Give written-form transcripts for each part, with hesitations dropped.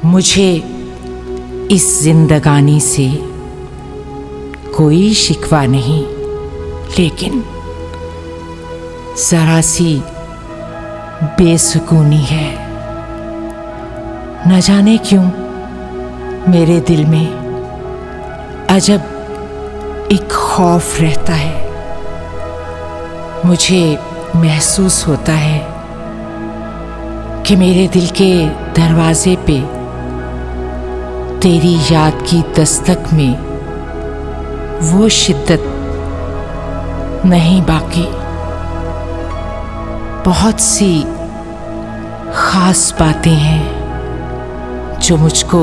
मुझे इस जिंदगानी से कोई शिकवा नहीं, लेकिन ज़रा सी बेसुकूनी है। न जाने क्यों मेरे दिल में अजब एक खौफ रहता है। मुझे महसूस होता है कि मेरे दिल के दरवाजे पे तेरी याद की दस्तक में वो शिद्दत नहीं बाकी। बहुत सी खास बातें हैं जो मुझको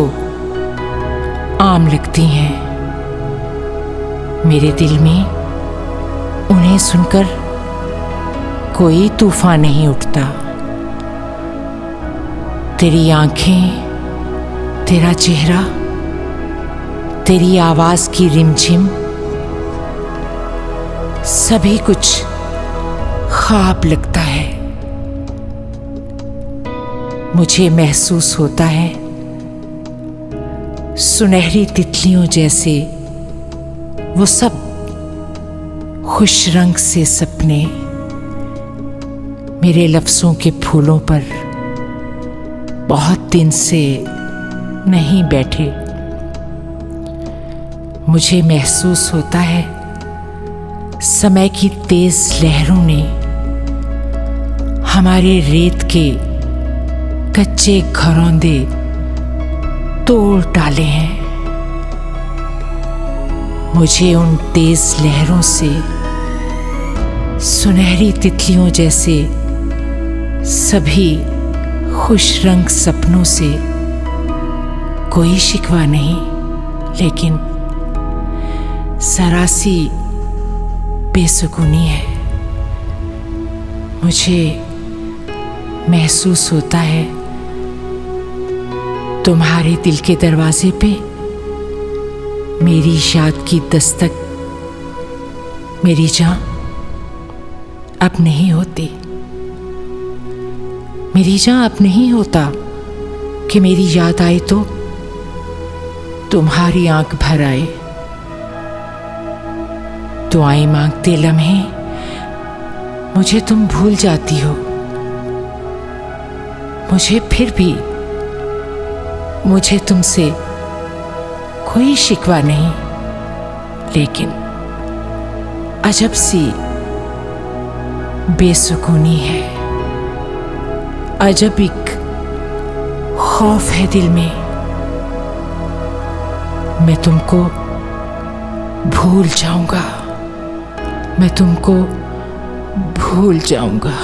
आम लगती हैं। मेरे दिल में उन्हें सुनकर कोई तूफान नहीं उठता। तेरी आंखें, तेरा चेहरा, तेरी आवाज की रिमझिम, सभी कुछ ख्वाब लगता है। मुझे महसूस होता है सुनहरी तितलियों जैसे वो सब खुश रंग से सपने मेरे लफ्ज़ों के फूलों पर बहुत दिन से नहीं बैठे। मुझे महसूस होता है समय की तेज लहरों ने हमारे रेत के कच्चे घरौंदे तोड़ डाले हैं। मुझे उन तेज लहरों से सुनहरी तितलियों जैसे सभी खुश रंग सपनों से कोई शिकवा नहीं, लेकिन ज़रा सी बेसुकूनी है। मुझे महसूस होता है तुम्हारे दिल के दरवाजे पे मेरी याद की दस्तक। मेरी जान अब नहीं होती, मेरी जान अब नहीं होता कि मेरी याद आए तो तुम्हारी आंख भर आए। दुआएं मांगते लम्हे मुझे तुम भूल जाती हो। मुझे फिर भी मुझे तुमसे कोई शिकवा नहीं, लेकिन अजब सी बेसुकूनी है। अजब एक खौफ है दिल में। मैं तुमको भूल जाऊंगा, मैं तुमको भूल जाऊंगा।